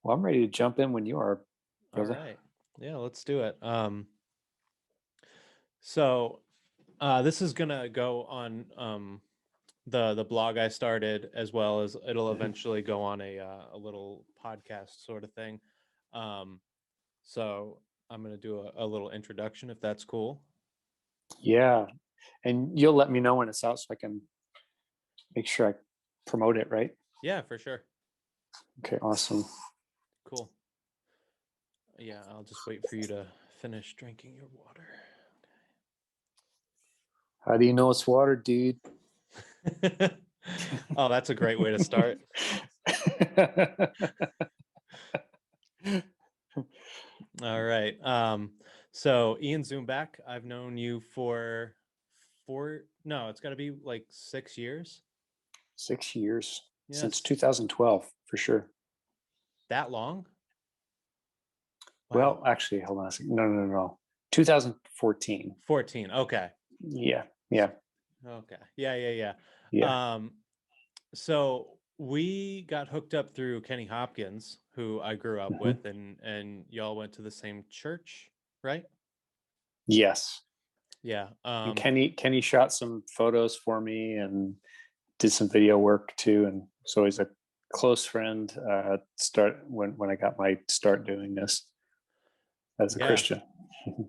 Well, I'm ready to jump in when you are, All brother. right. Yeah, let's do it. So this is gonna go on the blog I started, as well as it'll Mhm. eventually go on a little podcast sort of thing. Um, so I'm gonna do a little introduction if that's cool. Yeah, and you'll let me know when it's out so I can make sure I promote it, right? Yeah, for sure. Okay, awesome. Cool. Yeah, I'll just wait for you to finish drinking your water. How do you know it's water, dude? Oh, that's a great way to start. All right. So Ian Zumback, I've known you for no, it's got to be like 6 years. 6 years since Yes, 2012, for sure. that long? Well, Wow. actually, hold on a second. No, no, no, no. 2014. 14. Okay. Yeah, yeah, Okay. Yeah, yeah, yeah. yeah. So we got hooked up through Kenny Hopkins, who I grew up Mhm. with, and y'all went to the same church, right? Yes. Yeah. And Kenny shot some photos for me and did some video work too, and so he's a close friend. Start when I got my start doing this as a Yeah. Christian.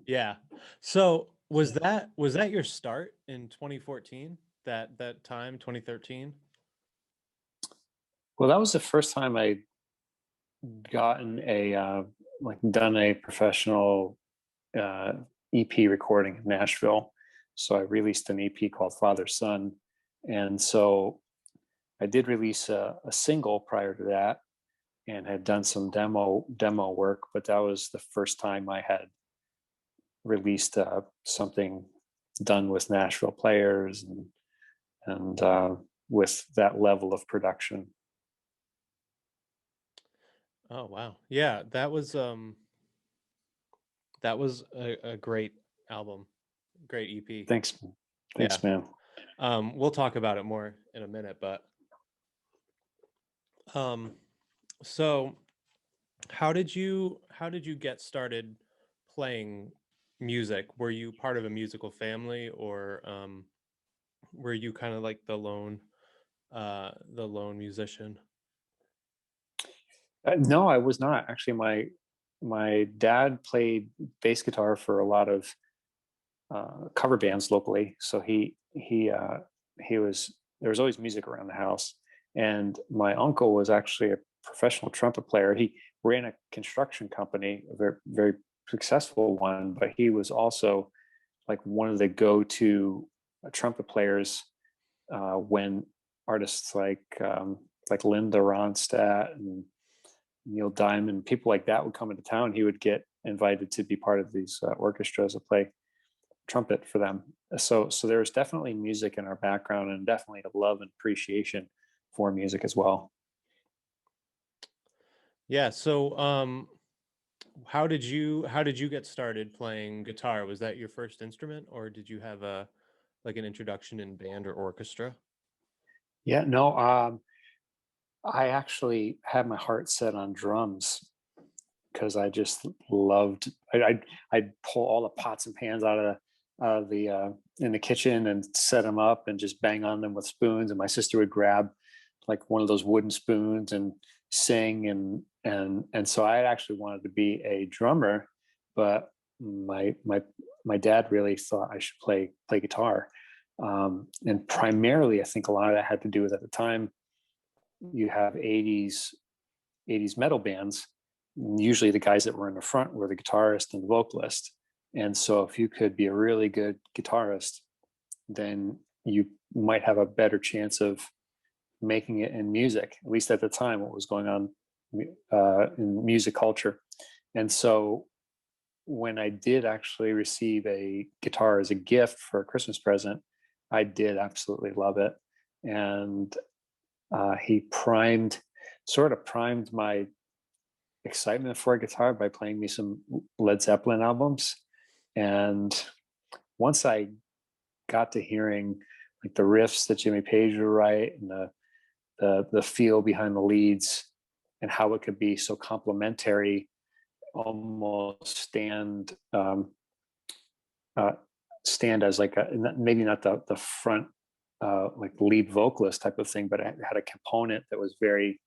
Yeah. So was that your start in 2014? That time, 2013? Well, that was the first time I gotten a like done a professional uh, EP recording in Nashville. So I released an EP called Father Son, and so I did release a single prior to that, and had done some demo work. But that was the first time I had released something done with Nashville players and with that level of production. Oh wow. Yeah, that was a great album. Great EP. Thanks, Yeah. thanks, man. We'll talk about it more in a minute, but um so how did you get started playing music? Were you part of a musical family, or were you kind of like the lone musician? No, I was not actually. My dad played bass guitar for a lot of cover bands locally, so he was there was always music around the house. And my uncle was actually a professional trumpet player. He ran a construction company, a very very successful one, but he was also like one of the go-to trumpet players when artists like Linda Ronstadt and Neil Diamond, people like that would come into town. He would get invited to be part of these orchestras to play trumpet for them. So there's definitely music in our background, and definitely a love and appreciation for music as well. Yeah, so how did you get started playing guitar? Was that your first instrument, or did you have a like an introduction in band or orchestra? Yeah, no, I actually had my heart set on drums because I just loved. I'd pull all the pots and pans out of the in the kitchen and set them up and just bang on them with spoons. And my sister would grab like one of those wooden spoons and sing, and so I actually wanted to be a drummer, but my dad really thought I should play guitar. And primarily I think a lot of that had to do with, at the time, you have 80s metal bands. Usually the guys that were in the front were the guitarist and the vocalist. And so if you could be a really good guitarist, then you might have a better chance of making it in music, at least at the time, what was going on in music culture. And so when I did actually receive a guitar as a gift for a Christmas present, I did absolutely love it. And he sort of primed my excitement for a guitar by playing me some Led Zeppelin albums. And once I got to hearing like the riffs that Jimmy Page would write and the feel behind the leads, and how it could be so complementary, almost uh, stand as like a, maybe not the front like lead vocalist type of thing, but it had a component that was very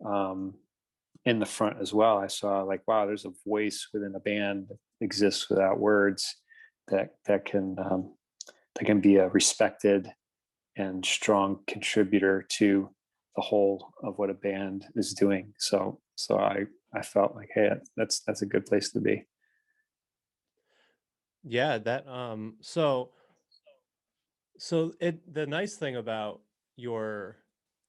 um, in the front as well. I saw like, wow, there's a voice within a band that exists without words that can be a respected and strong contributor to the whole of what a band is doing. So I felt like, hey, that's a good place to be. Yeah, that so the nice thing about your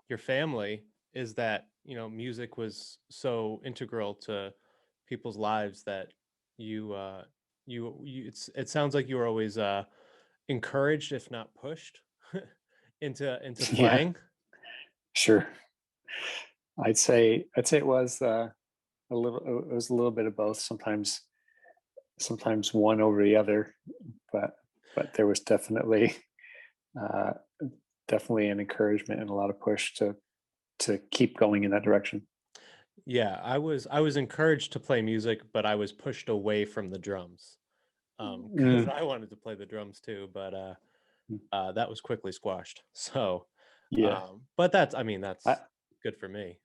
your family is that, you know, music was so integral to people's lives that you it sounds like you were always encouraged, if not pushed, into Yeah, playing. sure. I'd say it was a little, it was a little bit of both. Sometimes one over the other, but there was uh, definitely an encouragement and a lot of push to keep going in that direction. Yeah, I was encouraged to play music, but I was pushed away from the drums. Because Mm, I wanted to play the drums too, but that was quickly squashed. So, yeah, but that's, I mean, I that's good for me.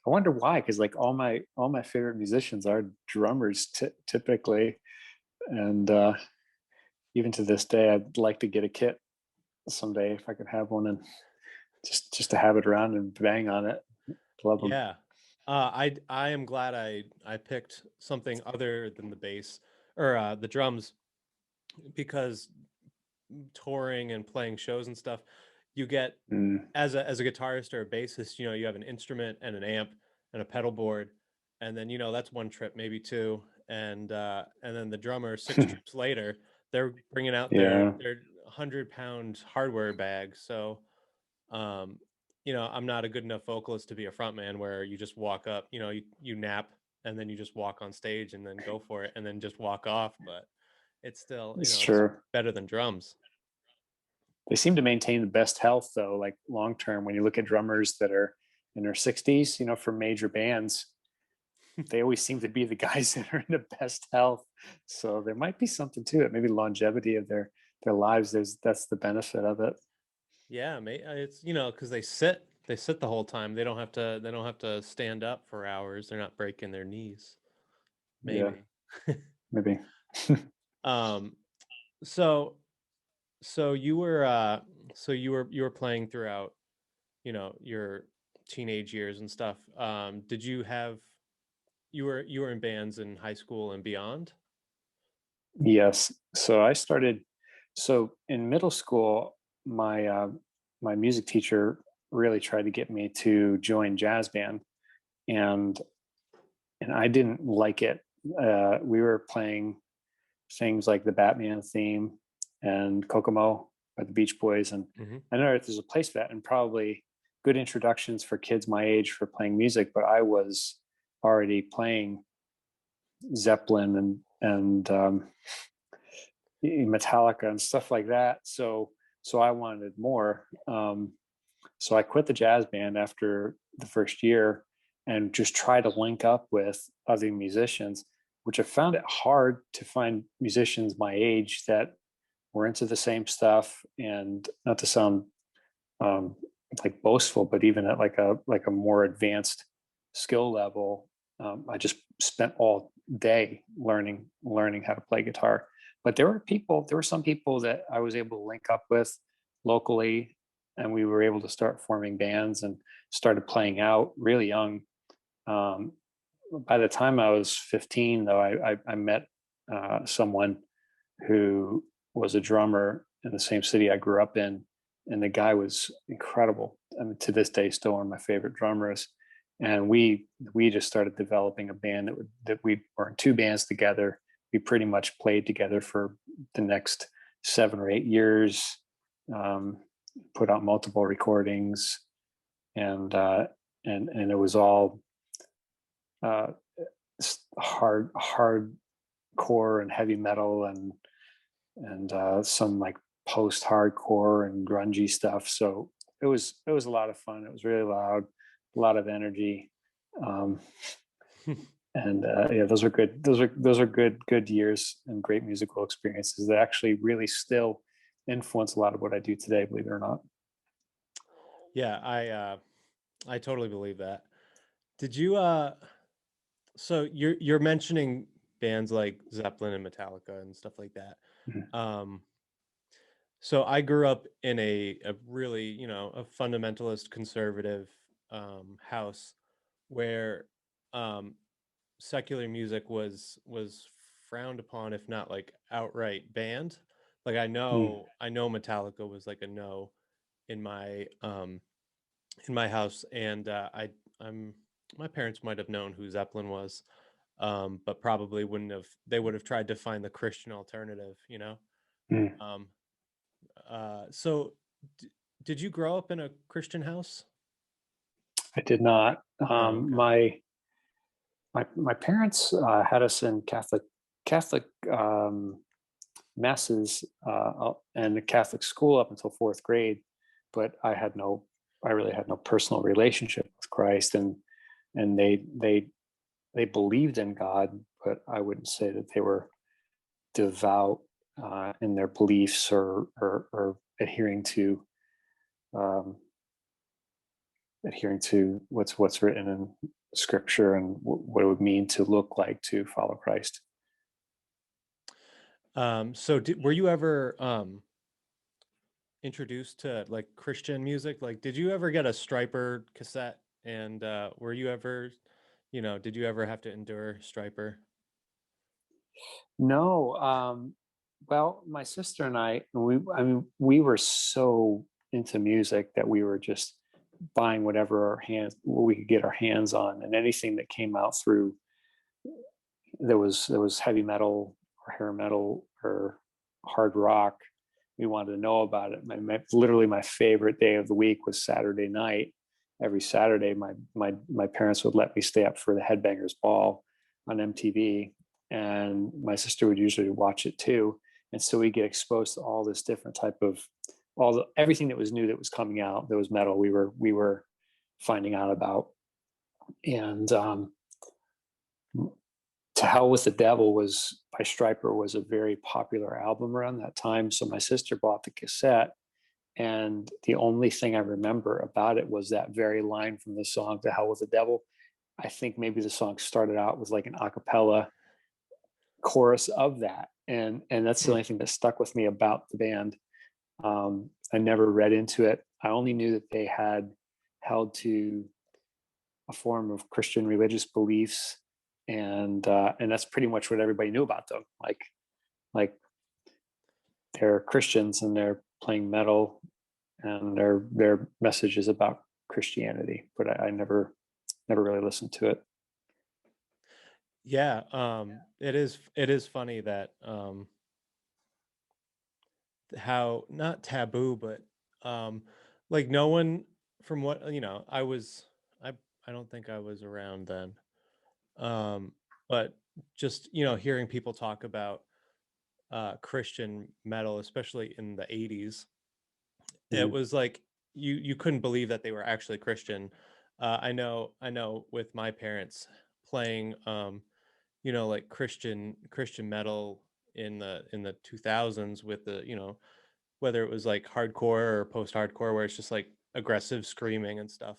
I wonder why, because like all my favorite musicians are drummers typically, and even to this day, I'd like to get a kit someday if I could have one and just to have it around and bang on it. Love them. Yeah. I am glad I picked something other than the bass or the drums, because touring and playing shows and stuff, you get, Mm, as a guitarist or a bassist, you know, you have an instrument and an amp and a pedal board, and then, you know, that's one trip, maybe two, and then the drummer, six trips later, they're bringing out yeah, their 100-pound hardware bag. So, um, you know, I'm not a good enough vocalist to be a frontman where you just walk up, you know, you nap and then you just walk on stage and then go for it and then just walk off. But it's still, you it's know, it's true. better than drums. They seem to maintain the best health though, like long term. When you look at drummers that are in their 60s, you know, for major bands, they always seem to be the guys that are in the best health. So there might be something to it. Maybe longevity of their lives. That's the benefit of it. Yeah, it's, you know, because they sit the whole time. They don't have to stand up for hours. They're not breaking their knees. Yeah, Maybe. maybe. Um, so so you were you were playing throughout, you know, your teenage years and stuff. Did you have you were in bands in high school and beyond? Yes. So I started. So in middle school, my music teacher really tried to get me to join jazz band, and I didn't like it. We were playing things like the Batman theme and Kokomo by the Beach Boys, and Hmm. I know there's a place for that, and probably good introductions for kids my age for playing music. But I was already playing Zeppelin and Metallica and stuff like that. So I wanted more. So I quit the jazz band after the first year and just try to link up with other musicians, which I found it hard to find musicians my age that were into the same stuff. And not to sound um, like boastful, but even at like a more advanced skill level, I just spent all day learning how to play guitar. But there were some people that I was able to link up with locally, and we were able to start forming bands and started playing out really young. Um, by the time I was 15, though, I met someone who was a drummer in the same city I grew up in, and the guy was incredible. I mean, to this day, still one of my favorite drummers. And we just started developing a band that we were in two bands together. We pretty much played together for the next 7 or 8 years. Um, Put out multiple recordings, and and it was all uh, hardcore and heavy metal and some like post hardcore and grungy stuff. So it was a lot of fun. It was really loud, a lot of energy, Um, and yeah, those are good. Those are good years and great musical experiences that actually really still influence a lot of what I do today. Believe it or not. Yeah, I totally believe that. Did you so you're mentioning bands like Zeppelin and Metallica and stuff like that. Mhm. Um so I grew up in a really, a fundamentalist conservative house where um secular music was frowned upon, if not like outright banned. Like Mm, I know Metallica was like a no in my house, and I'm my parents might have known who Zeppelin was, but probably wouldn't have. They would have tried to find the Christian alternative, you know. mm. Um, so, d- did you grow up in a Christian house? I did not. Oh, okay. My parents had us in Catholic masses and the Catholic school up until fourth grade, but I really had no personal relationship with Christ, and they believed in God, but I wouldn't say that they were devout in their beliefs or um, adhering to what's written in Scripture and what it would mean to look like to follow Christ. So, were you ever introduced to like Christian music? Like, did you ever get a Striper cassette? And were you ever, did you ever have to endure Striper? No, well, my sister and I mean, we were so into music that we were just buying what we could get our hands on, and anything that came out through there was heavy metal or hair metal or hard rock. We wanted to know about it. Literally, my favorite day of the week was Saturday night. Every Saturday, my parents would let me stay up for the Headbangers Ball on MTV, and my sister would usually watch it too. And so we get exposed to all this different type of everything that was new that was coming out. That was metal. We were finding out about, and to Hell with the Devil was by Stryper was a very popular album around that time. So my sister bought the cassette, and the only thing I remember about it was that very line from the song "To Hell with the Devil." I think maybe the song started out with like an a cappella chorus of that, and that's the Hmm. only thing that stuck with me about the band. I never read into it. I only knew that they had held to a form of Christian religious beliefs, and that's pretty much what everybody knew about them. Like they're Christians and they're playing metal, and their message is about Christianity. But I never really listened to it. Yeah, it is funny that how not taboo, but um like no one from what I I don't think I was around then. But just, hearing people talk about Christian metal, especially in the 80s, it Mhm. was like you couldn't believe that they were actually Christian. I know with my parents playing like Christian metal in the 2000s with the, whether it was like hardcore or post-hardcore where it's just like aggressive screaming and stuff.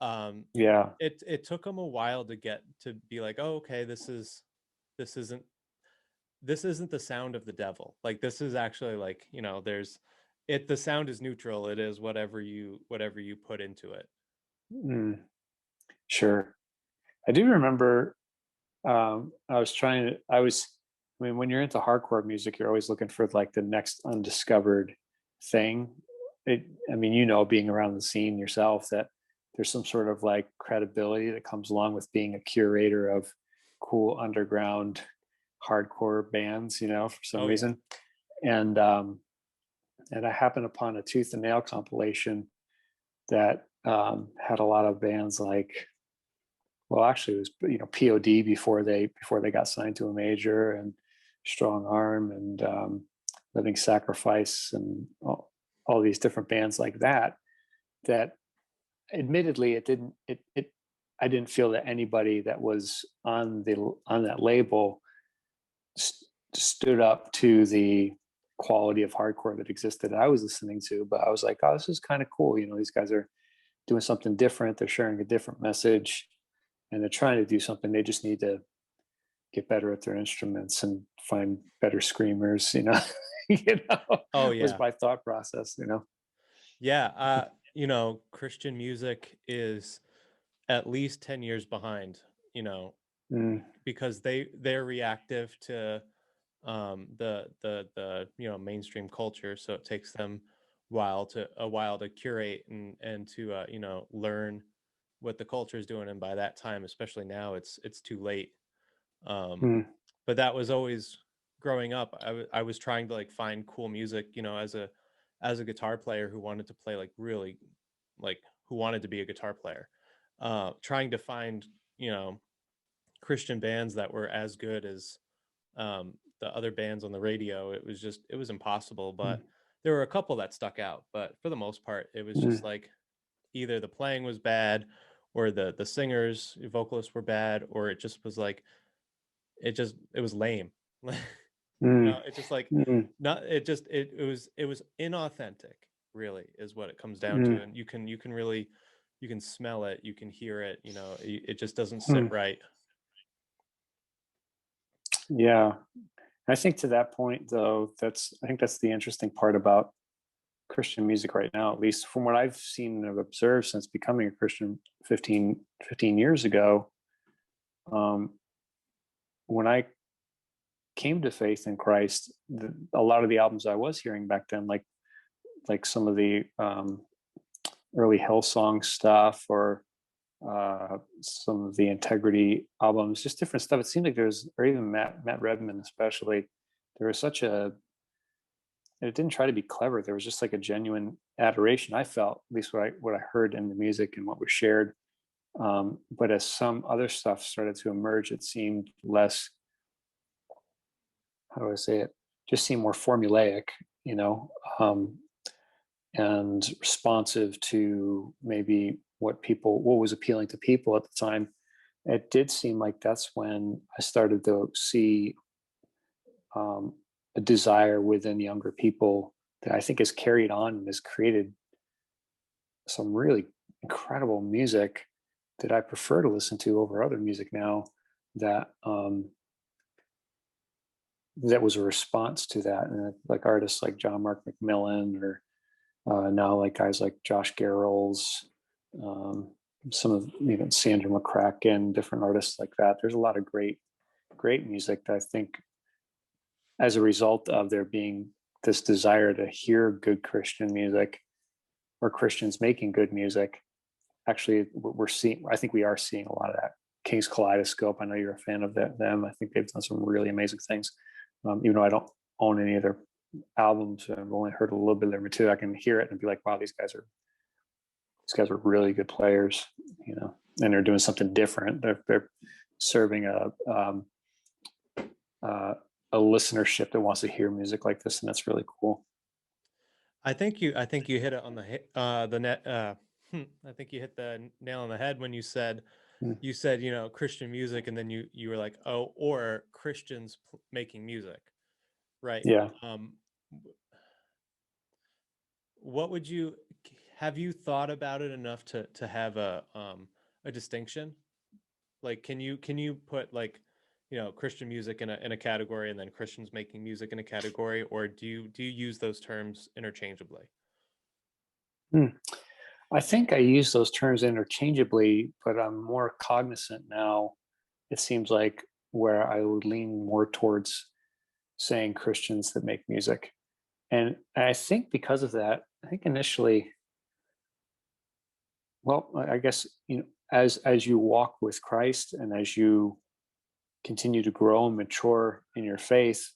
Um Yeah. it took them a while to get to be like, oh, okay, this isn't this isn't the sound of the devil. Like this is actually like, there's it the sound is neutral. It is whatever you put into it. Mm, sure. I do remember. I mean, when you're into hardcore music, you're always looking for like the next undiscovered thing. I mean, being around the scene yourself, that there's some sort of like credibility that comes along with being a curator of cool underground hardcore bands, for some Oh yeah. reason. And I happened upon a Tooth and Nail compilation that had a lot of bands like, well, actually, it was POD before they got signed to a major, and Strong Arm, and Living Sacrifice, and all these different bands like that. That admittedly, it didn't. It I didn't feel that anybody that was on that label stood up to the quality of hardcore that existed I was listening to. But I was like, oh, this is kind of cool. You know, these guys are doing something different. They're sharing a different message, and they're trying to do something. They just need to get better at their instruments and find better screamers. You know, Oh was yeah. my thought process. You know. Yeah, Christian music is at least 10 years behind, you know, Mm, because they're reactive to the mainstream culture, so it takes them a while to curate and to learn what the culture is doing, and by that time, especially now, it's too late. Um mm, but that was always growing up. I was trying to like find cool music, as a guitar player who wanted to play like really like who wanted to be a guitar player, trying to find you know Christian bands that were as good as the other bands on the radio. It was impossible, mm, but there were a couple that stuck out. But for the most part, it was just mm, like either the playing was bad, or the singers, vocalists were bad, or it just was like it was lame. mm, It's just like mm, not it just it was inauthentic, really, is what it comes down to. mm, And you can really you can smell it, you can hear it, it just doesn't sit mm. right. Yeah. I think to that point, though, I think that's the interesting part about Christian music right now, at least from what I've seen and observed since becoming a Christian 15 years ago. Um, when I came to faith in Christ, a lot of the albums I was hearing back then, like some of the early Hillsong stuff, or some of the Integrity albums, just different stuff. It seemed like or even Matt Redman especially, there was such a, it didn't try to be clever. There was just like a genuine adoration. I felt, at least what I heard in the music and what was shared. But as some other stuff started to emerge, it seemed less, how do I say it? Just seemed more formulaic, you know, um, and responsive to maybe what was appealing to people at the time. It did seem like that's when I started to see um, a desire within younger people that I think has carried on and has created some really incredible music that I prefer to listen to over other music now. That that was a response to that, and like artists like John Mark McMillan, or now like guys like Josh Garrels, um, some of Sandra McCracken, different artists like that. There's a lot of great music that I think, as a result of there being this desire to hear good Christian music, or Christians making good music, actually we're seeing. I think we are seeing a lot of that. King's Kaleidoscope. I know you're a fan of them. I think they've done some really amazing things. Even though I don't own any of their albums, I've only heard a little bit of their material. I can hear it and be like, wow, these guys are really good players, and they're doing something different. They're serving a listenership that wants to hear music like this, and that's really cool. I think you hit it on the net. I think you hit the nail on the head when Mm. you said Christian music, and then you were like, oh, or Christians making music, right? Yeah. Um, what would you have you thought about it enough to have a distinction? Like, can you put like Christian music in a category, and then Christians making music in a category, or do you use those terms interchangeably? Mm. I think I use those terms interchangeably, but I'm more cognizant now. It seems like where I would lean more towards saying Christians that make music. And I think because of that, I think initially, well, I guess, as you walk with Christ and as you continue to grow and mature in your faith,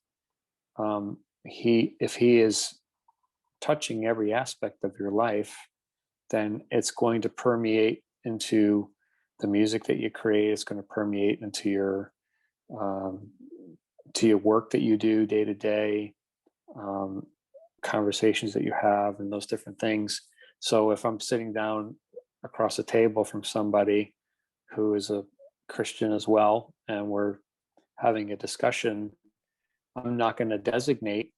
if he is touching every aspect of your life, then it's going to permeate into the music that you create. It's going to permeate um, to your work that you do day to day, um, conversations that you have, and those different things. So if I'm sitting down across a table from somebody who is a Christian as well, and we're having a discussion. I'm not going to designate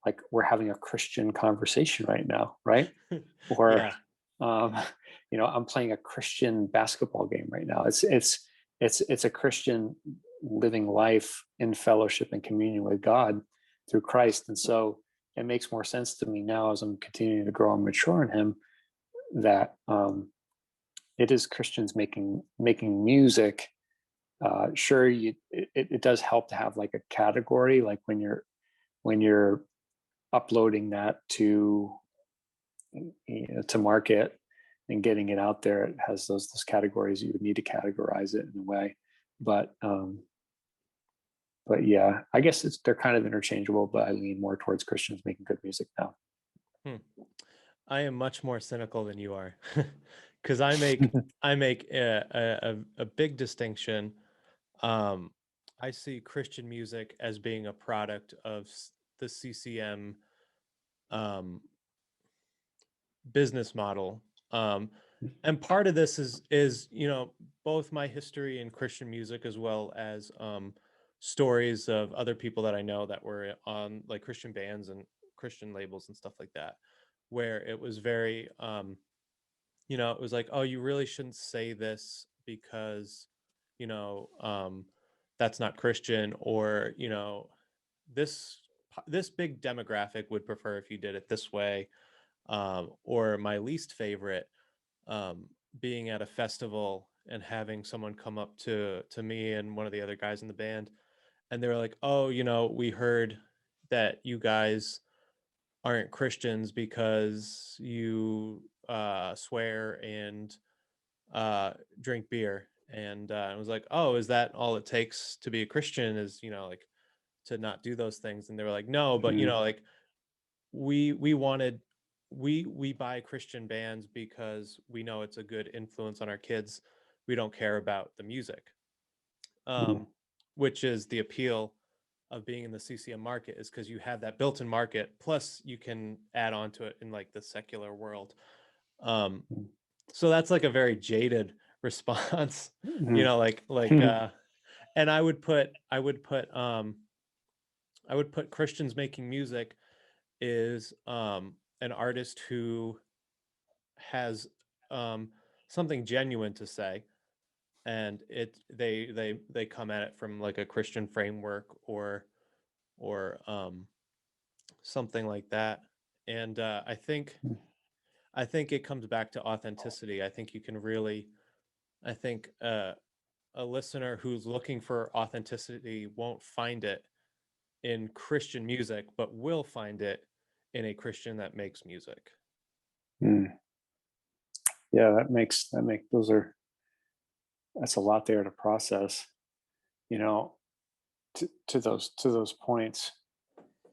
like we're having a Christian conversation right now, right? Or Yeah. um, I'm playing a Christian basketball game right now. It's a Christian living life in fellowship and communion with God through Christ. And so it makes more sense to me now as I'm continuing to grow and mature in Him that it is Christians making music. Sure, it does help to have like a category, like when you're uploading that to market and getting it out there, it has those categories. You would need to categorize it in a way, but yeah, I guess they're kind of interchangeable, but I lean more towards Christians making good music now. Hmm. I am much more cynical than you are, because I make a big distinction. Um, I see Christian music as being a product of the CCM um, business model. And part of this is both my history in Christian music as well as stories of other people that I know that were on like Christian bands and Christian labels and stuff like that, where it was very it was like, oh, you really shouldn't say this because you know that's not Christian, or this this big demographic would prefer if you did it this way. Or my least favorite, um, being at a festival and having someone come up to me and one of the other guys in the band, and they were like, "Oh, we heard that you guys aren't Christians because you swear and drink beer." And I was like, "Oh, is that all it takes to be a Christian? Is like to not do those things?" And they were like, "No, but Mm, like we wanted we buy Christian bands because we know it's a good influence on our kids. We don't care about the music." mm, um, which is the appeal of being in the CCM market, is because you have that built-in market, plus you can add on to it in like the secular world. um, mm, so that's like a very jaded response. mm, Like mm, and I would put Christians making music is an artist who has um, something genuine to say, and they come at it from like a Christian framework, or something like that. And I think it comes back to authenticity. I think you can really, I think a listener who's looking for authenticity won't find it in Christian music, but will find it in a Christian that makes music. mm. Yeah, that's a lot there to process. You know, to those points,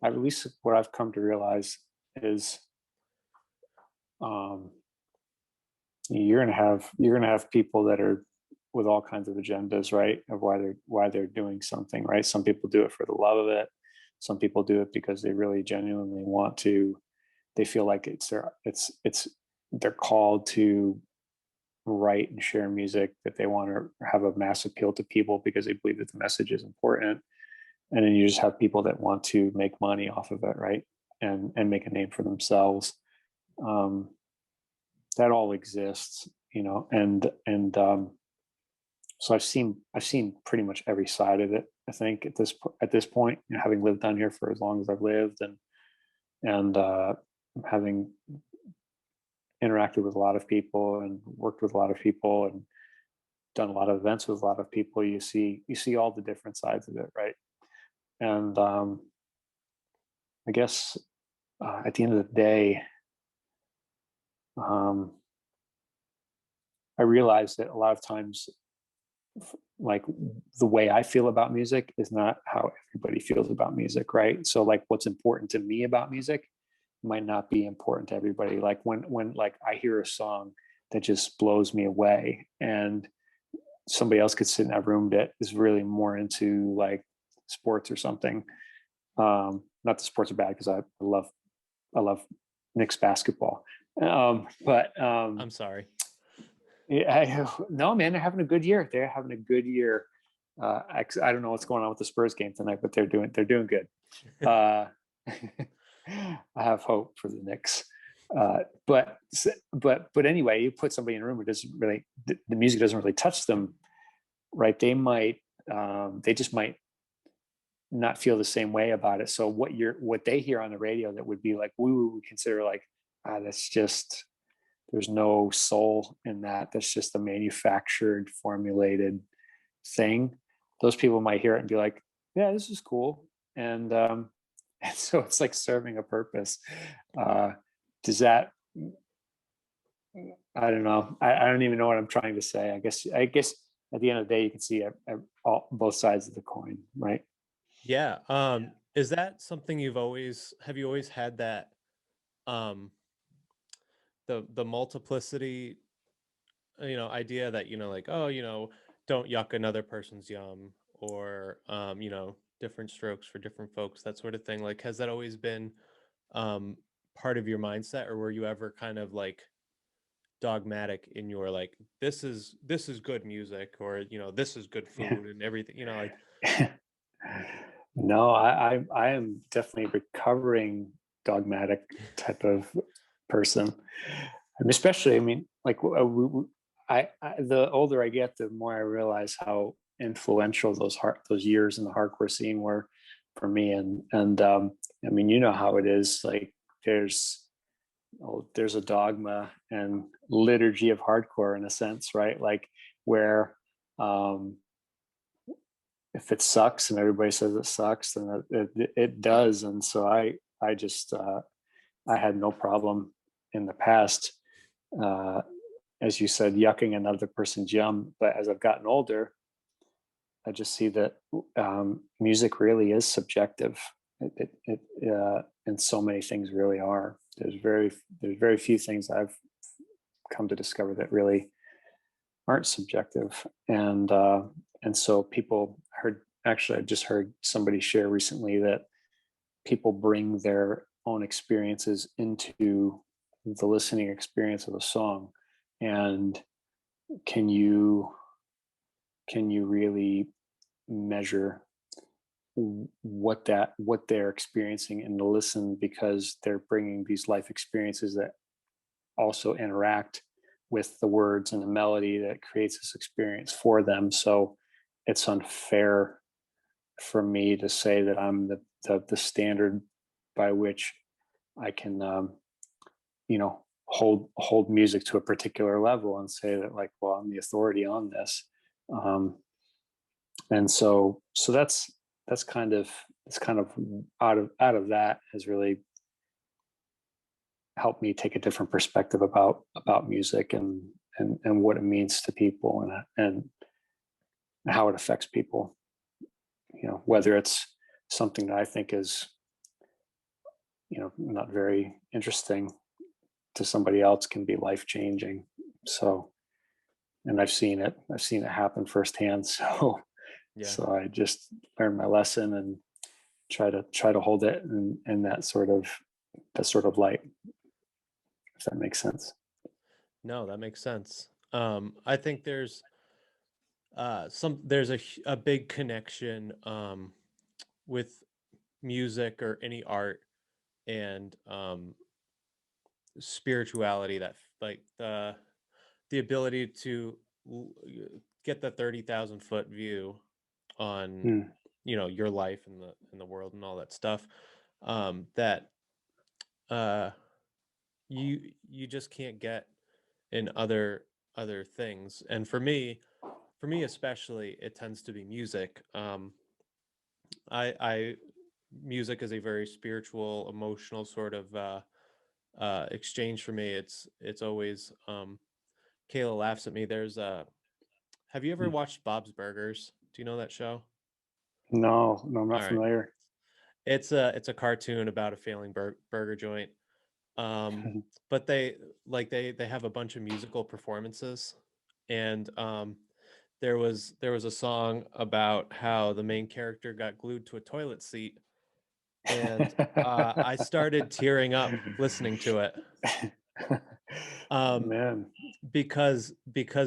at least what I've come to realize is um, you're gonna have people that are with all kinds of agendas, right? Of why they're doing something, right? Some people do it for the love of it. Some people do it because they really genuinely want to. They feel like it's they're called to write and share music, that they want to have a mass appeal to people because they believe that the message is important. And then you just have people that want to make money off of it, right? And make a name for themselves. Um, that all exists, and so I've seen pretty much every side of it. I think at this point, having lived down here for as long as I've lived, and having interacted with a lot of people and worked with a lot of people and done a lot of events with a lot of people, you see all the different sides of it, right? And I guess at the end of the day, um, I realized that a lot of times, like, the way I feel about music is not how everybody feels about music, right? So like what's important to me about music might not be important to everybody. Like when like I hear a song that just blows me away, and somebody else could sit in that room that is really more into like sports or something. Not that sports are bad, because I love Knicks basketball. But I'm sorry. Yeah, no, man, they're having a good year. They're having a good year. I don't know what's going on with the Spurs game tonight, but they're doing good. Uh, I have hope for the Knicks. But anyway, you put somebody in a room who doesn't really the music doesn't really touch them, right? They just might not feel the same way about it. So what they hear on the radio that would be like woo, we consider like that's just there's no soul in that. That's just a manufactured, formulated thing. Those people might hear it and be like, yeah, this is cool. And so it's like serving a purpose. Uh, does that, I don't know. I don't even know what I'm trying to say. I guess at the end of the day, you can see both sides of the coin, right? Yeah. Is that something have you always had that, um, the multiplicity, idea that, like, oh, don't yuck another person's yum, or, different strokes for different folks, that sort of thing. Like, has that always been, um, part of your mindset, or were you ever kind of like dogmatic in your, like, this is good music, or, this is good Yeah. food and everything, like, No, I am definitely a recovering dogmatic type of person, and especially, I mean, like the older I get, the more I realize how influential those years in the hardcore scene were for me, and I mean, you know how it is. Like there's there's a dogma and liturgy of hardcore in a sense, right? Like where um, if it sucks and everybody says it sucks, then it does. And so I just I had no problem in the past, uh, as you said, yucking another person's yum. But as I've gotten older, I just see that music really is subjective. And so many things really are. There's very few things I've come to discover that really aren't subjective. And so people heard actually I just heard somebody share recently that people bring their own experiences into the listening experience of a song. And can you can you really measure what they're experiencing and to listen, because they're bringing these life experiences that also interact with the words and the melody that creates this experience for them. So it's unfair for me to say that I'm the standard by which I can hold music to a particular level and say that, like, well, I'm the authority on this. um, and so that's kind of out of that has really helped me take a different perspective about music and what it means to people and how it affects people. Whether it's something that I think is not very interesting to somebody else can be life changing. So, and I've seen it happen firsthand. So yeah. so I just learned my lesson and try to hold it in that sort of light, if that makes sense. No, that makes sense. I think there's a big connection, with music or any art, and, spirituality, that like the ability to get the 30,000-foot view on, Mm. your life and the world and all that stuff, that, uh you just can't get in other things. And for me especially, it tends to be music. I Music is a very spiritual, emotional sort of, exchange for me. It's always, Kayla laughs at me. Have you ever Mm. watched Bob's Burgers? Do you know that show? No, no, I'm not All right. familiar. It's a cartoon about a failing burger joint. Um, but they have a bunch of musical performances, and, there was a song about how the main character got glued to a toilet seat, and, I started tearing up listening to it. um, Man. because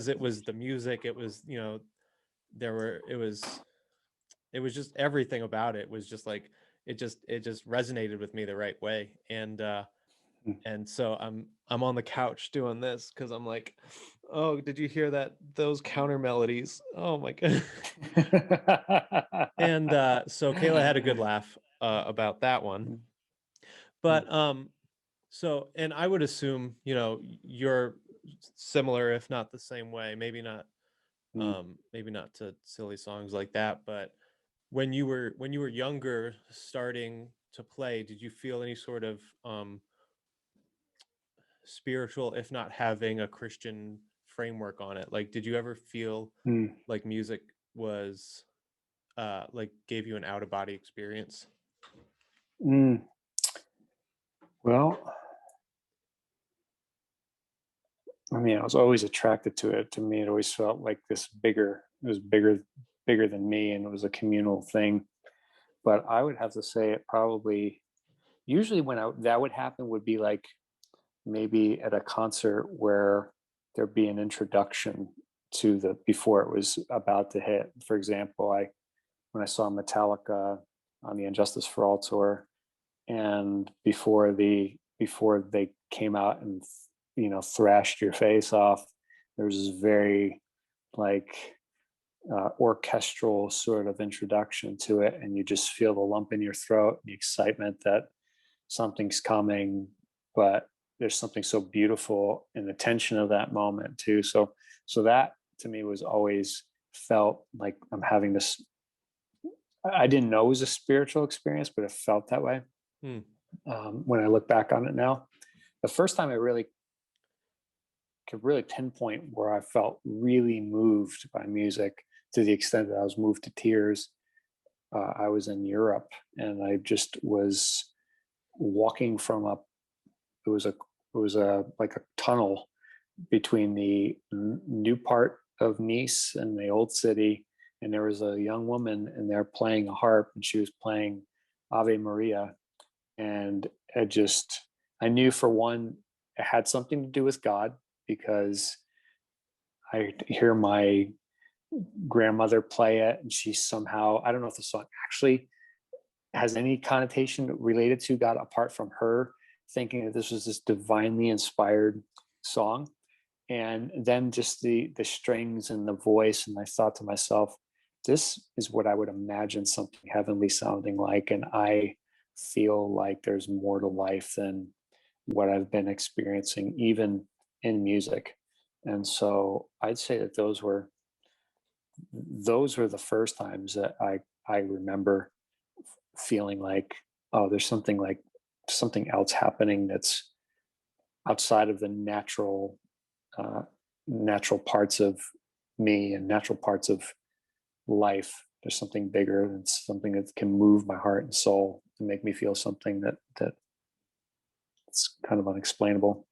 it was the music. It was, there were it was just everything about it was just like it just resonated with me the right way. And so I'm on the couch doing this because I'm like, oh, did you hear that? Those counter melodies. Oh my god. And so Kayla had a good laugh about that one. But so, and I would assume, you're similar, if not the same way. Maybe not to silly songs like that, but when you were younger, starting to play, did you feel any sort of spiritual, if not having a Christian framework on it? Like, did you ever feel Mm, like music was like gave you an out of body experience? mm. Well, I mean, I was always attracted to it. To me, it always felt like this bigger. It was bigger than me, and it was a communal thing. But I would have to say it probably usually when that would happen would be like maybe at a concert where there'd be an introduction to the before it was about to hit. For example, I when I saw Metallica on the Injustice for All tour, and before they came out and thrashed your face off, there was this very like orchestral sort of introduction to it, and you just feel the lump in your throat, the excitement that something's coming, but there's something so beautiful in the tension of that moment too. So that to me was always felt like I'm having this. I didn't know it was a spiritual experience, but it felt that way Hmm. when I look back on it now. The first time I really could really pinpoint where I felt really moved by music to the extent that I was moved to tears. I was in Europe, and I just was walking from a it was a it was a like a tunnel between the new part of Nice and the old city, and there was a young woman in there playing a harp, and she was playing Ave Maria, and I knew for one it had something to do with God because I hear my grandmother play it, and she somehow, I don't know if the song actually has any connotation related to God apart from her thinking that this was this divinely inspired song. And then just the strings and the voice, and I thought to myself, this is what I would imagine something heavenly sounding like, and I feel like there's more to life than what I've been experiencing even in music. And so I'd say that those were the first times that I remember feeling like, oh, there's something else happening that's outside of the uh, natural parts of me and natural parts of life. There's something bigger and something that can move my heart and soul and make me feel something that's kind of unexplainable.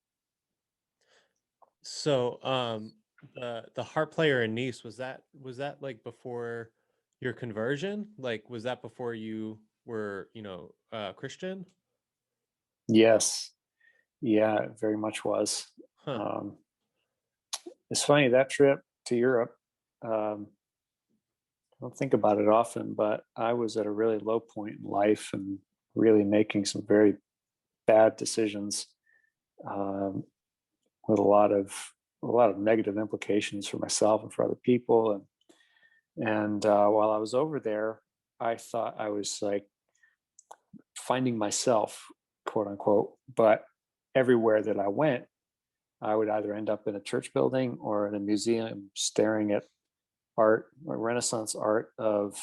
So, the harp player in Nice, was that like before your conversion? Like, was that before you were, Christian? Yes, yeah, it very much was. Huh. Um, it's funny that trip to Europe. Um, I don't think about it often, but I was at a really low point in life and really making some very bad decisions, um, with a lot of negative implications for myself and for other people. And while I was over there, I thought I was like finding myself, quote unquote. But everywhere that I went, I would either end up in a church building or in a museum staring at art, or Renaissance art of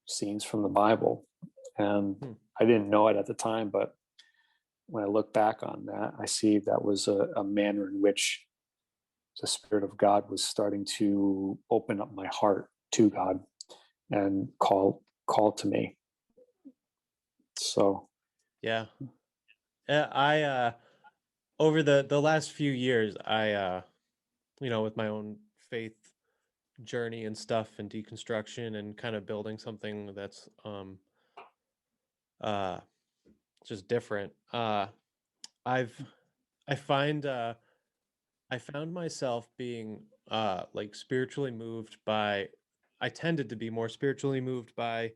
scenes from the Bible. And Hmm. I didn't know it at the time, but when I look back on that, I see that was a manner in which the Spirit of God was starting to open up my heart to God and call to me. So, Yeah. I over the last few years, I with my own faith journey and stuff and deconstruction and kind of building something that's uh just different. I've I find I found myself being like spiritually moved by I tended to be more spiritually moved by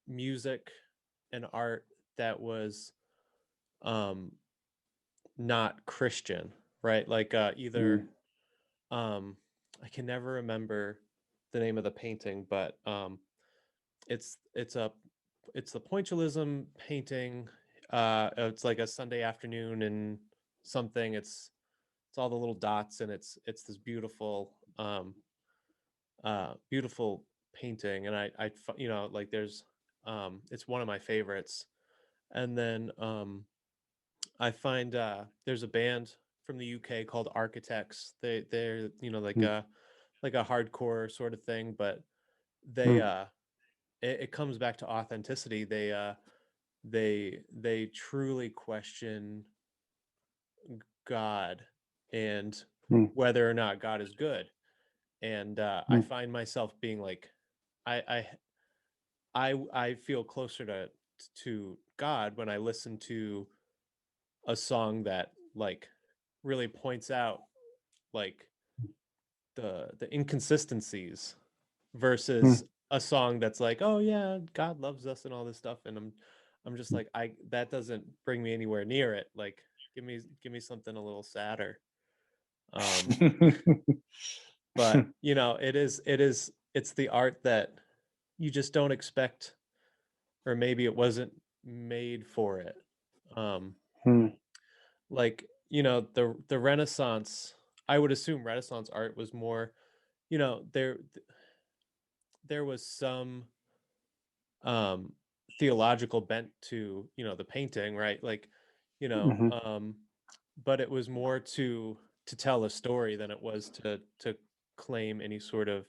music and art that was um not Christian, right? Like either Mm, um I can never remember the name of the painting, but it's a it's the pointillism painting. It's like a Sunday afternoon and something. It's all the little dots, and it's this beautiful beautiful painting. And you know, like there's it's one of my favorites. And then I find there's a band from the UK called Architects. They're you know mm, like a hardcore sort of thing, but they mm, it comes back to authenticity. They truly question God and mm, whether or not God is good. And I mm, find myself being like, I I I feel closer to God when I listen to a song that like really points out like the inconsistencies versus mm. a song that's like, oh yeah, God loves us and all this stuff. And I'm just like, I that doesn't bring me anywhere near it. Like, give me something a little sadder. Um, but you know, it's the art that you just don't expect, or maybe it wasn't made for it. Um, Mm, like, you know, the Renaissance, I would assume Renaissance art was more, you know, there was some um theological bent to, you know, the painting, right? Like, you know, mhm, but it was more to tell a story than it was to claim any sort of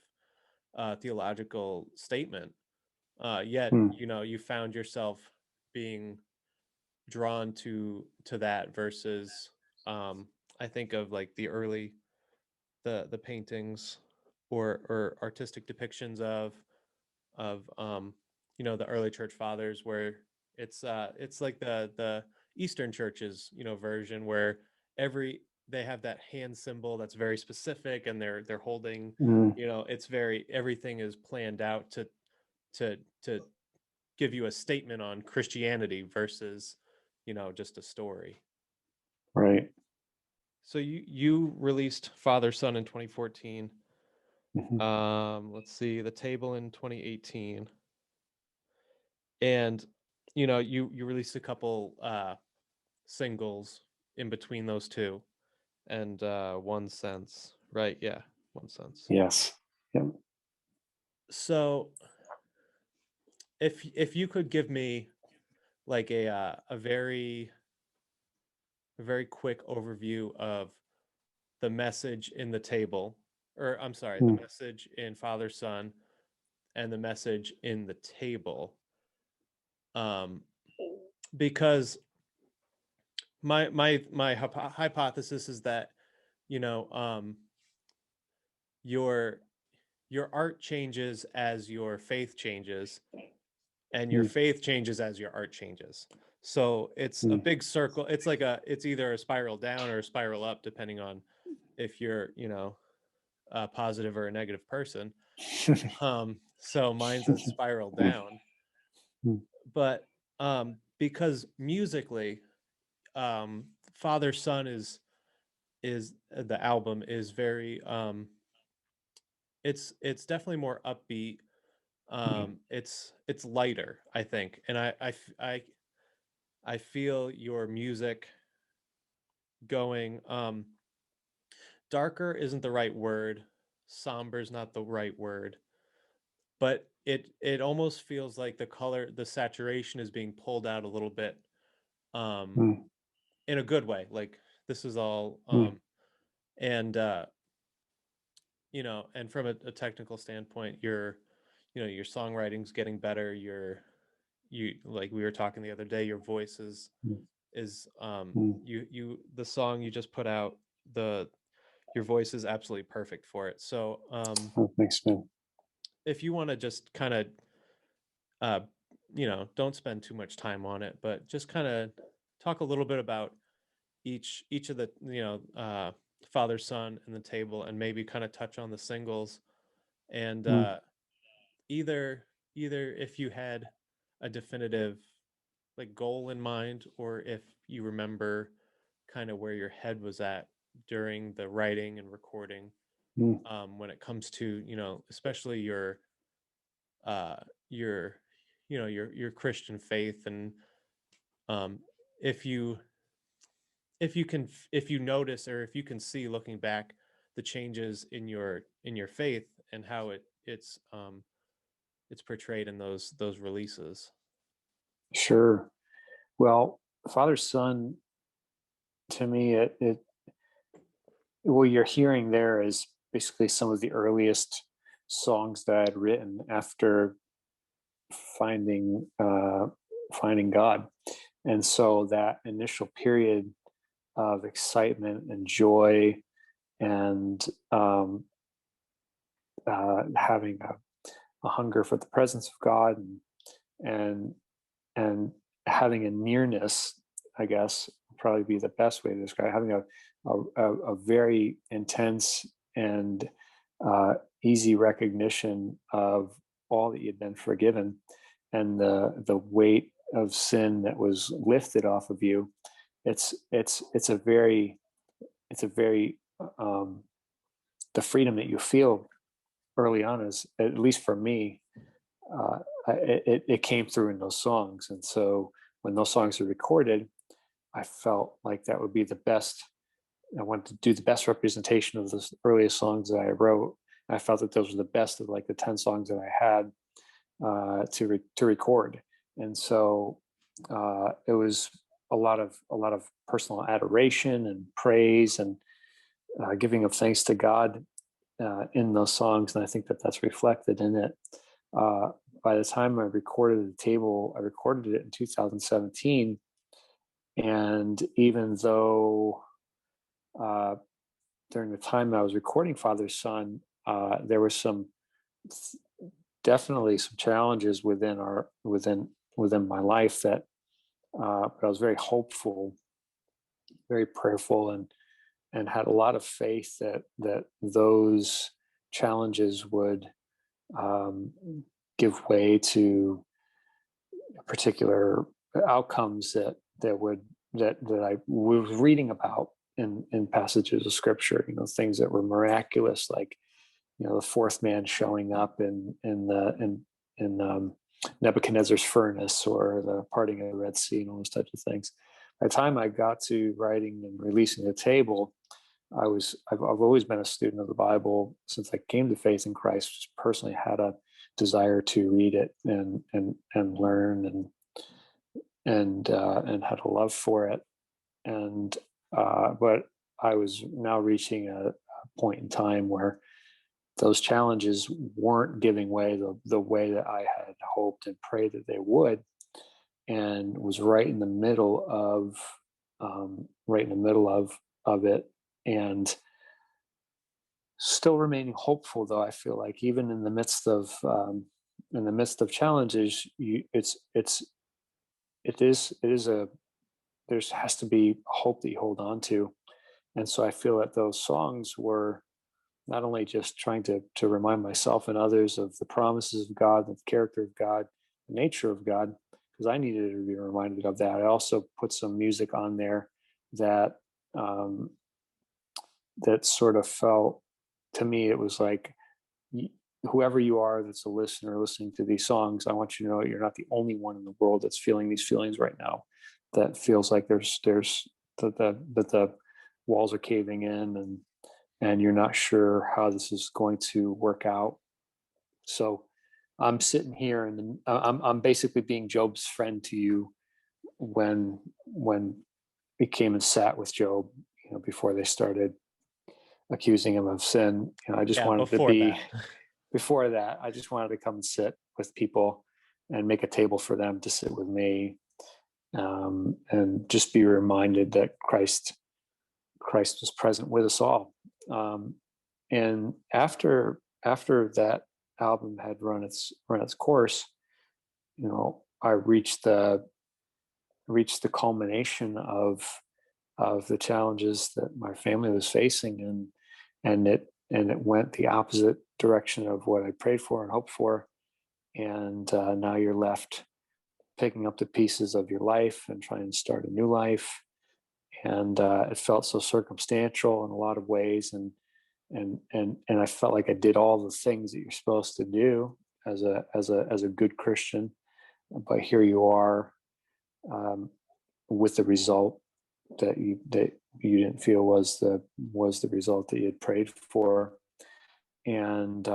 theological statement. Yet, mm, you know, you found yourself being drawn to that versus I think of like the early the paintings or artistic depictions of you know, the early church fathers, where it's like the Eastern churches, you know, version where every they have that hand symbol that's very specific, and they're holding, mm. you know, it's very everything is planned out to give you a statement on Christianity versus, you know, just a story. Right. So you released Father Son in 2014. Mhm, Let's see, The Table in 2018. And you know, you released a couple singles in between those two, and One Sense, right? Yeah, One Sense. yes. Yep. So if you could give me like a very quick overview of the message in the table, or I'm sorry, the Mm, message in Father Son and the message in the table, um because my hypothesis is that, you know, your your art changes as your faith changes, and your mm, faith changes as your art changes. So it's a mm. big circle. It's like it's either a spiral down or a spiral up, depending on if you're, you know, a positive or a negative person. So mine's a spiral Mm, down. mm, But because musically, um Father Son is the album is very it's definitely more upbeat. It's lighter, I think. And I feel your music going darker isn't the right word, somber is not the right word, but it almost feels like the color, the saturation is being pulled out a little bit, um mm, in a good way. Like, this is all mm, and you know, and from a technical standpoint, your, you know, your songwriting's getting better. You, like we were talking the other day, your voice mm, is mm. you the song you just put out, the your voice is absolutely perfect for it. So Oh, thanks, man. if you want to just kind of uh you know, don't spend too much time on it, but just kind of talk a little bit about each of the, father, son, and the table, and maybe kind of touch on the singles, and Mm, either if you had a definitive like goal in mind, or if you remember kind of where your head was at during the writing and recording, mm, when it comes to, especially uh your your Christian faith, and um if you if you notice, or if you can see looking back, the changes in your faith, and how it's portrayed in those releases. sure. Well, Father Son, to me, it what you're hearing there is basically some of the earliest songs that I'd written after finding finding God, and so that initial period of excitement and joy and having a hunger for the presence of God, and and having a nearness, I guess would probably be the best way to describe it, having a very intense and easy recognition of all that you'd been forgiven, and the weight of sin that was lifted off of you. It's a very it's a very the freedom that you feel early on is, at least for me, uh, it came through in those songs. And so when those songs were recorded, I felt like that would be the best. I wanted to do the best representation of the earliest songs that I wrote. I felt that those were the best of like the 10 songs that I had to record. And so it was a lot of personal adoration and praise, and giving of thanks to God in those songs, and I think that that's reflected in it. Uh, by the time I recorded the table, I recorded it in 2017, and even though uh, during the time I was recording Father's Son, there were some definitely some challenges within my life that, but I was very hopeful, very prayerful, and had a lot of faith that those challenges would um, give way to particular outcomes that I was reading about in passages of scripture. Things that were miraculous, like the fourth man showing up in Nebuchadnezzar's furnace, or the parting of the Red Sea, and all those types of things. By the time I got to writing and releasing the table, I've always been a student of the Bible since I came to faith in Christ. Just personally had a desire to read it and learn, and had a love for it. And but I was now reaching a point in time where those challenges weren't giving way the way that I had hoped and prayed that they would, and was right in the middle of it, and still remaining hopeful. Though I feel like even in the midst of challenges, it is a there has to be hope that you hold on to. And so I feel that those songs were not only just trying to remind myself and others of the promises of God, the character of God, the nature of God, because I needed to be reminded of that. I also put some music on there that um, that sort of felt, to me, it was like, whoever you are that's a listener listening to these songs, I want you to know you're not the only one in the world that's feeling these feelings right now. That feels like there's that the walls are caving in, and you're not sure how this is going to work out. So I'm sitting here, and I'm basically being Job's friend to you when he came and sat with Job, before they started accusing him of sin. I just Yeah, wanted to before be that. before that. I just wanted to come and sit with people and make a table for them to sit with me, and just be reminded that Christ was present with us all. Um, and after that album had run its course, I reached the culmination of of the challenges that my family was facing, and it went the opposite direction of what I prayed for and hoped for. And now you're left picking up the pieces of your life and trying to start a new life. And it felt so circumstantial in a lot of ways, and I felt like I did all the things that you're supposed to do as a good Christian, but here you are, um, with the result that you didn't feel was the result that you had prayed for. And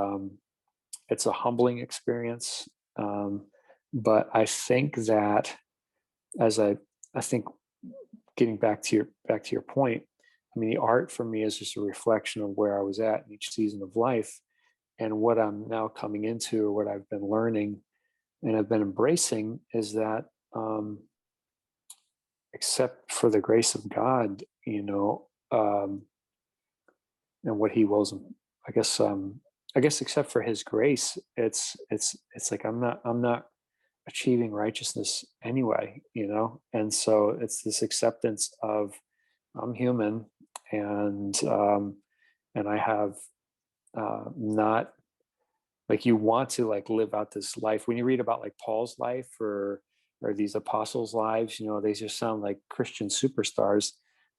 it's a humbling experience. um, but I think that, as I think, getting back to your point, I mean, the art for me is just a reflection of where I was at in each season of life, and what I'm now coming into, or what I've been learning and I've been embracing, is that, except for the grace of God, and what He wills, I guess, except for His grace, it's like I'm not achieving righteousness anyway, and so it's this acceptance of I'm human, and I have, not, like, you want to, like, live out this life. When you read about, like, Paul's life, or these apostles' lives, they just sound like Christian superstars,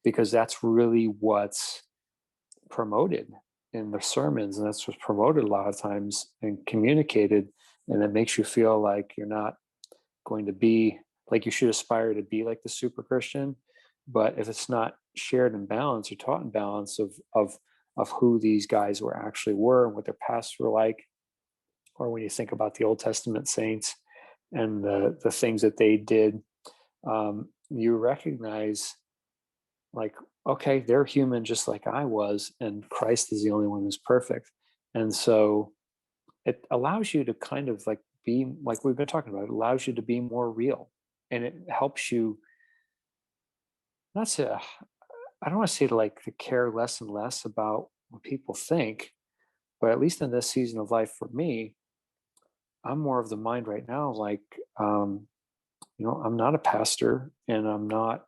because that's really what's promoted in the sermons, and that's what's promoted a lot of times and communicated, and it makes you feel like you're not going to be, like, you should aspire to be like the super Christian. But if it's not shared in balance or taught in balance of who these guys were and what their pasts were like, or when you think about the Old Testament saints and the things that they did, you recognize, like, okay, they're human just like I was, and Christ is the only one who's perfect. And so it allows you to kind of, like, be, like we've been talking about, it allows you to be more real, and it helps you not to, I don't want to say, to, like, to care less and less about what people think, but at least in this season of life for me, I'm more of the mind right now, like, I'm not a pastor, and I'm not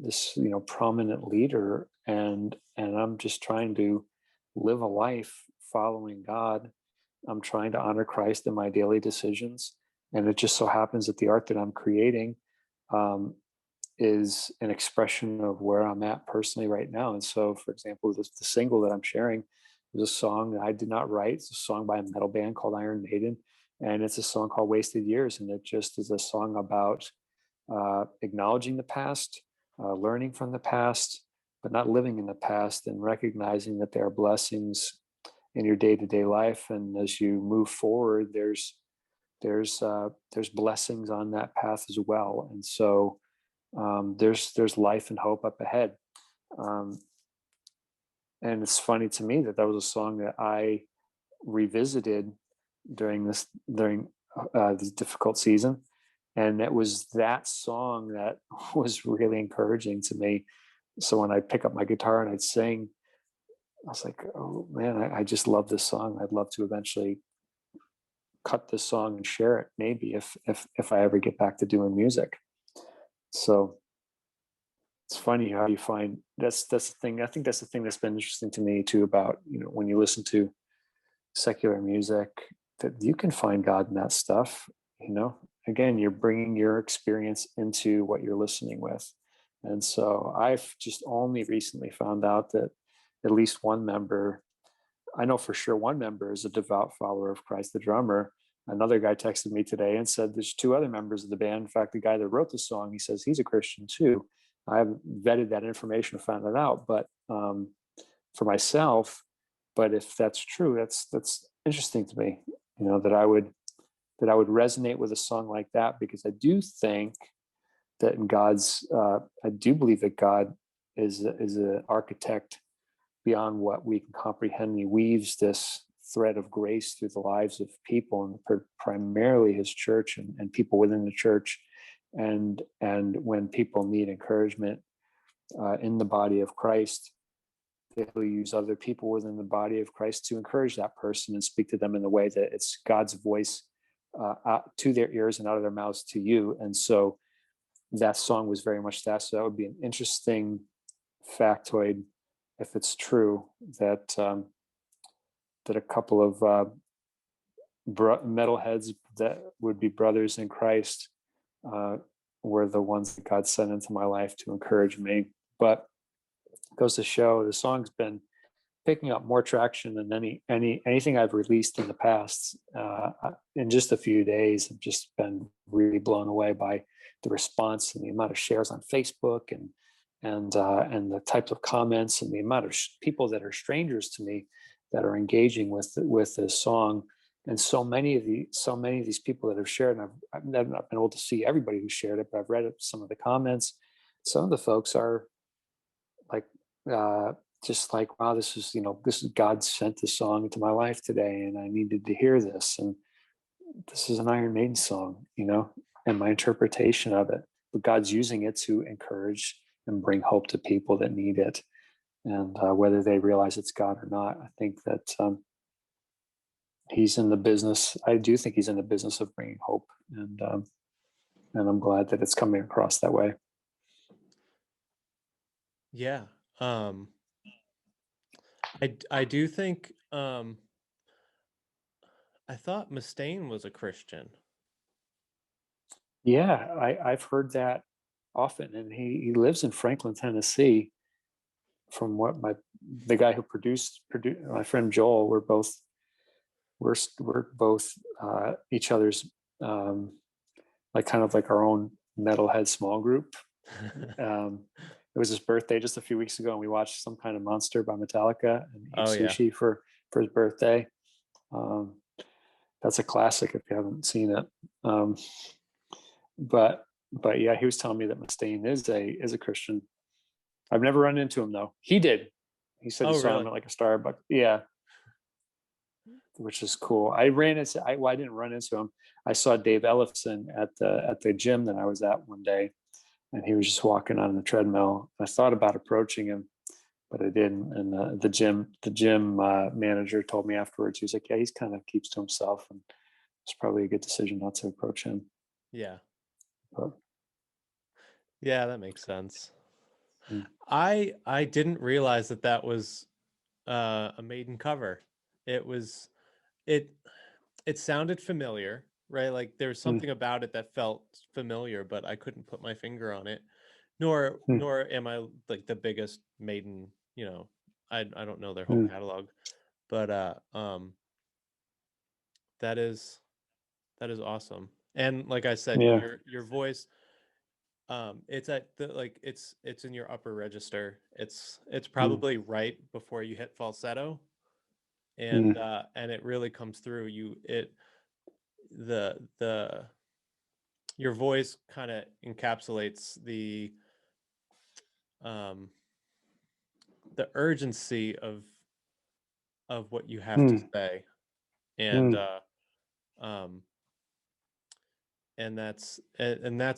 this, prominent leader, and I'm just trying to live a life following God. I'm trying to honor Christ in my daily decisions, and it just so happens that the art that I'm creating, um, is an expression of where I'm at personally right now. And so, for example, the single that I'm sharing is a song that I did not write. It's a song by a metal band called Iron Maiden, and it's a song called "Wasted Years," and it just is a song about, acknowledging the past, learning from the past, but not living in the past, and recognizing that there are blessings in your day to day life. And as you move forward, there's blessings on that path as well. And so, there's life and hope up ahead. Um, and it's funny to me that that was a song that I revisited during this difficult season, and it was that song that was really encouraging to me. So when I pick up my guitar and I'd sing, I was like, oh man, I just love this song. I'd love to eventually cut this song and share it, maybe, if I ever get back to doing music. So it's funny how you find, that's the thing. I think that's the thing that's been interesting to me too, about, when you listen to secular music, that you can find God in that stuff. Again, you're bringing your experience into what you're listening with. And so I've just only recently found out that at least one member, I know for sure one member, is a devout follower of Christ, the drummer. Another guy texted me today and said there's two other members of the band. In fact, the guy that wrote the song, he says he's a Christian too. I haven't vetted that information or found it out, but, for myself. But if that's true, that's interesting to me. That I would resonate with a song like that, because I do think that in I do believe that God is an architect beyond what we can comprehend. He weaves this thread of grace through the lives of people, and primarily His church, and people within the church. And when people need encouragement, in the body of Christ, he'll use other people within the body of Christ to encourage that person and speak to them in the way that it's God's voice, out to their ears and out of their mouths to you. And so that song was very much that. So that would be an interesting factoid if it's true that that a couple of metalheads that would be brothers in Christ uh, were the ones that God sent into my life to encourage me. But it goes to show the song's been picking up more traction than anything I've released in the past. In just a few days, I've just been really blown away by the response and the amount of shares on Facebook and the types of comments and the amount of people that are strangers to me that are engaging with this song. And so many of these people that have shared, and I've not been able to see everybody who shared it, but I've read some of the comments. Some of the folks are like uh, just like, wow, this is God sent this song into my life today, and I needed to hear this. And this is an Iron Maiden song, and my interpretation of it. But God's using it to encourage and bring hope to people that need it. And whether they realize it's God or not, I think that he's in the business. I do think he's in the business of bringing hope, and I'm glad that it's coming across that way. Yeah. I do think I thought Mustaine was a Christian. Yeah, I've heard that often, and he lives in Franklin, Tennessee. From what the guy who produced my friend Joel, we're both each other's like kind of like our own metalhead small group. It was his birthday just a few weeks ago, and we watched Some Kind of Monster by Metallica and ate Oh yeah. sushi for his birthday. Um, that's a classic if you haven't seen it. But yeah, he was telling me that Mustaine is a Christian. I've never run into him though. He did. He said he Oh saw him really? at like a Starbucks. Yeah, which is cool. I didn't run into him. I saw Dave Ellefson at the gym that I was at one day, and he was just walking on the treadmill. I thought about approaching him, but I didn't. And the gym manager told me afterwards. He was like, "Yeah, he's kind of keeps to himself, and it's probably a good decision not to approach him." Yeah. But, Yeah, that makes sense. mm, I didn't realize that that was a Maiden cover. It was it it sounded familiar, right? Like there was mm, something about it that felt familiar, but I couldn't put my finger on it. mm, Nor am I like the biggest Maiden, I don't know their whole mm. catalog, but that is that is awesome. And like I said, Yeah. your voice, it's at the like it's in your upper register. It's Mm, probably right before you hit falsetto, mm, and it really comes through. The your voice kind of encapsulates um the urgency of what you have to mm, say, and mm, uh um and that's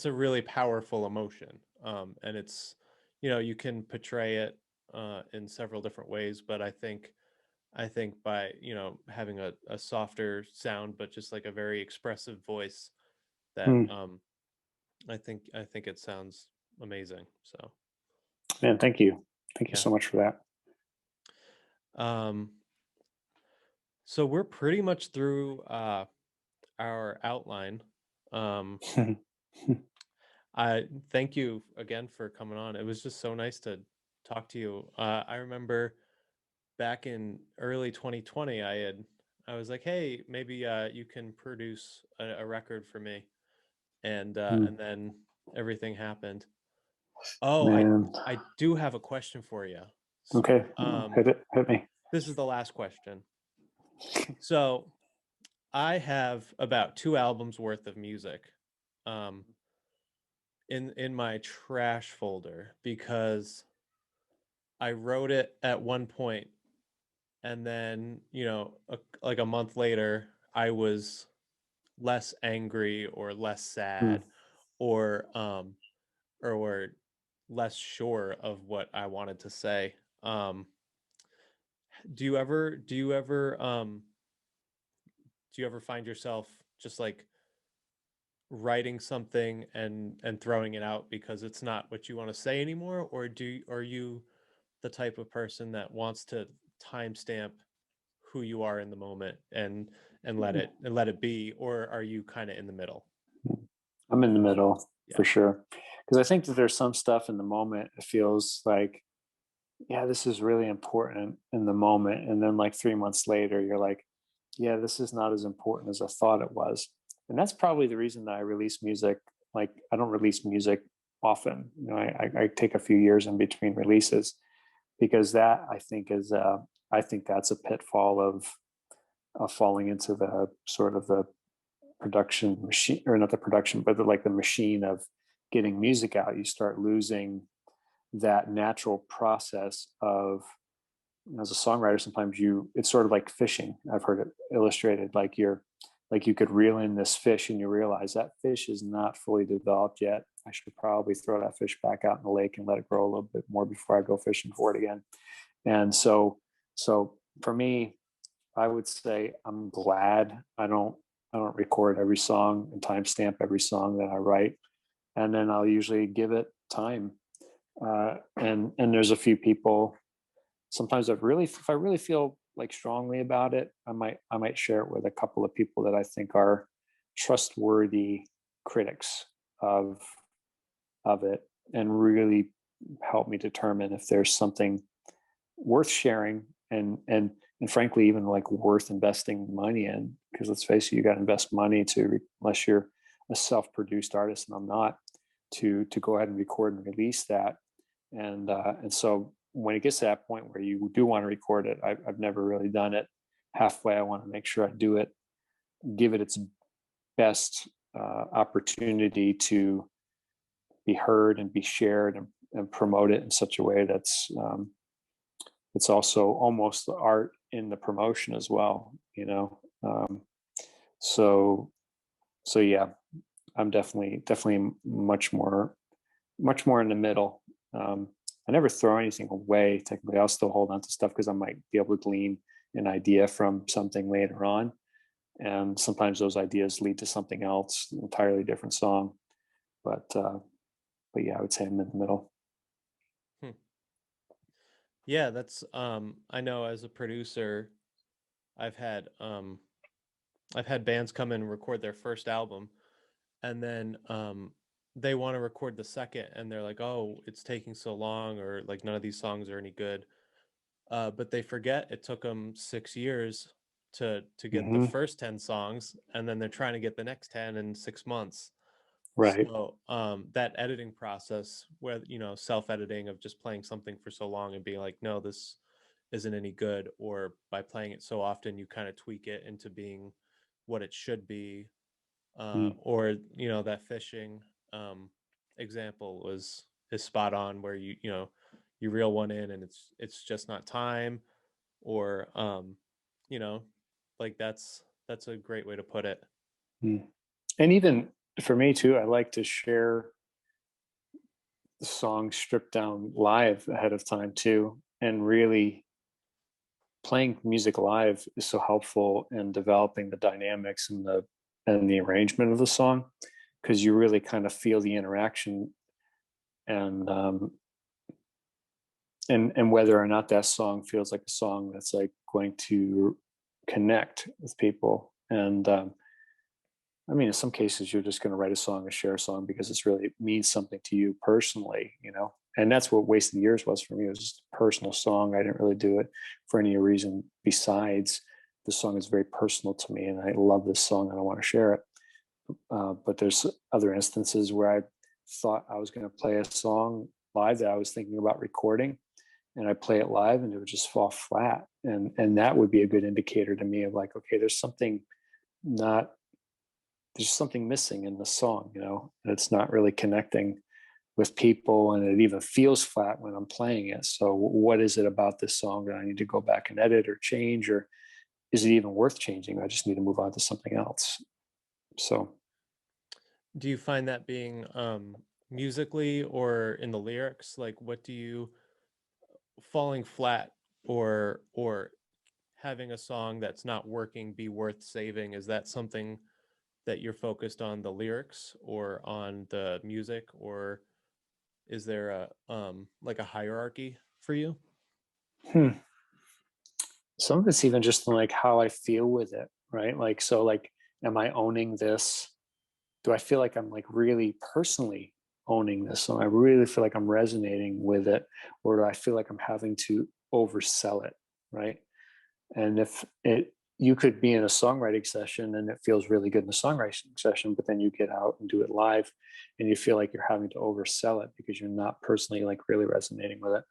a really powerful emotion, and it's you can portray it in several different ways, but I think by having a softer sound but just like a very expressive voice that mm. I think it sounds amazing. So Man, thank you. Thank you yeah. so much for that. um so we're pretty much through our outline. um I thank you again for coming on. It was just so nice to talk to you. I remember back in early 2020, I was like, hey, maybe you can produce a record for me, Mm, and then everything happened. Oh, man. I do have a question for you. Okay. Hit me. This is the last question. So I have about 2 albums worth of music um, in my trash folder because I wrote it at one point, and then like a month later, I was less angry or less Mm, sad or or less sure of what I wanted to say. Um, do you ever find yourself just like writing something and throwing it out because it's not what you want to say anymore, or are you the type of person that wants to timestamp who you are in the moment and let it be, or are you kind of in the middle? I'm in the middle Yeah. for sure. Because I think that there's some stuff in the moment, it feels like, yeah, this is really important in the moment. And then like 3 months later, you're like, yeah, this is not as important as I thought it was. And that's probably the reason that I release music. Like I don't release music often. I take a few years in between releases because that I think that's a pitfall of falling into the sort of the production machine, or not the production, but like the machine of getting music out. You start losing that natural process of, as a songwriter, sometimes it's sort of like fishing. I've heard it illustrated like you could reel in this fish and you realize that fish is not fully developed yet. I should probably throw that fish back out in the lake and let it grow a little bit more before I go fishing for it again. And so for me, I would say I'm glad I don't record every song and timestamp every song that I write, and then I'll usually give it time. And there's a few people. Sometimes if I really feel like strongly about it, I might share it with a couple of people that I think are trustworthy critics of of it, and really help me determine if there's something worth sharing, and frankly even like worth investing money in, because let's face it, you got to invest money to, unless you're a self-produced artist, and I'm not, to go ahead and record and release that. And so when it gets to that point where you do want to record it, I've never really done it halfway. I want to make sure I do it, give it its best opportunity to be heard and be shared, and promote it in such a way that's it's also almost the art in the promotion as well, you know. So so yeah, I'm definitely much more in the middle. I never throw anything away. Technically, I'll still hold on to stuff because I might be able to glean an idea from something later on, and sometimes those ideas lead to something else, an entirely different song. But yeah, I would say I'm in the middle. Hmm. Yeah, that's I know as a producer, I've had um I've had bands come in and record their first album, and then they want to record the second, and they're like, "Oh, it's taking so long," or like none of these songs are any good. But they forget it took them 6 years to get the Hmm. first 10 songs, and then they're trying to get the next 10 in 6 months. Right. So that editing process, where self-editing of just playing something for so long and being like, no, this isn't any good, or by playing it so often, you kind of tweak it into being what it should be. Mm. Or that fishing um, example was is spot on, where you reel one in and it's just not time, or you know like that's a great way to put it. Mm. And even for me too, I like to share the song stripped down live ahead of time too, and really playing music live is so helpful in developing the dynamics and the arrangement of the song, because you really kind of feel the interaction, and and whether or not that song feels like a song that's like going to connect with people. And I mean, in some cases, you're just going to write a song and share a song because it's really, it means something to you personally, you know. And that's what Wasted Years was for me. It was just a personal song. I didn't really do it for any reason besides the song is very personal to me, and I love this song and I want to share it. But there's other instances where I thought I was going to play a song live that I was thinking about recording, and I play it live and it would just fall flat. And that would be a good indicator to me of like, okay, not there's something missing in the song, you know, and it's not really connecting with people, and it even feels flat when I'm playing it. So what is it about this song that I need to go back and edit or change, or is it even worth changing? I just need to move on to something else. So Do you find that being musically or in the lyrics? Like, what do you falling flat, or having a song that's not working be worth saving? Is that something that you're focused on the lyrics or on the music, or is there a like a hierarchy for you? Hmm. Some of it's even just like how I feel with it, right? Like, so like, am I owning this? Do I feel like I'm like really personally owning this? So I really feel like I'm resonating with it, or do I feel like I'm having to oversell it, right? And if it, you could be in a songwriting session and it feels really good in the songwriting session, but then you get out and do it live and you feel like you're having to oversell it because you're not personally like really resonating with it.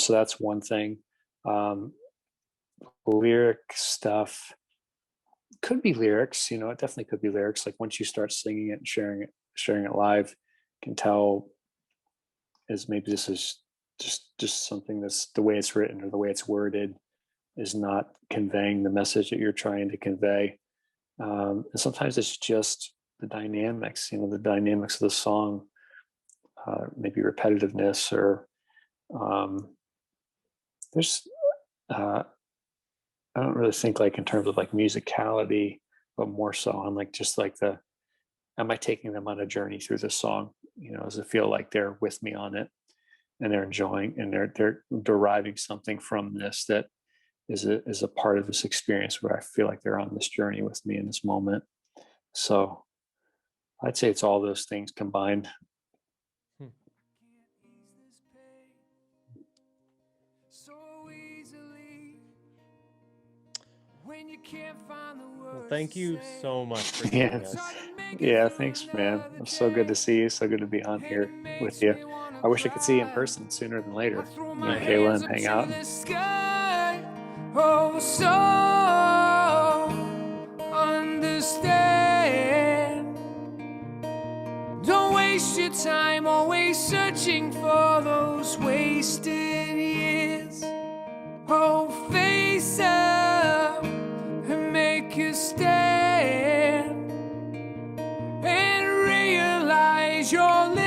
So that's one thing. Um, Lyric stuff could be lyrics, you know, it definitely could be lyrics. Like once you start singing it and sharing it live, you can tell is maybe this is just something that's the way it's written or the way it's worded is not conveying the message that you're trying to convey. And sometimes it's just the dynamics, you know, the dynamics of the song, maybe repetitiveness or there's uh, I don't really think like in terms of like musicality, but more so on like just like the am I taking them on a journey through this song? You know, does it feel like they're with me on it and they're enjoying and they're deriving something from this that is a part of this experience where I feel like they're on this journey with me in this moment. So I'd say it's all those things combined. Hmm. Well, thank you so much for Yeah. joining us. Yeah. Thanks, man. It was so good to see you. So good to be on here with you. I wish I could see you in person sooner than later. You I and know. Kayla and hang out. Oh, so understand. Don't waste your time always searching for those wasted years. Oh, face up and make a stand and realize you're living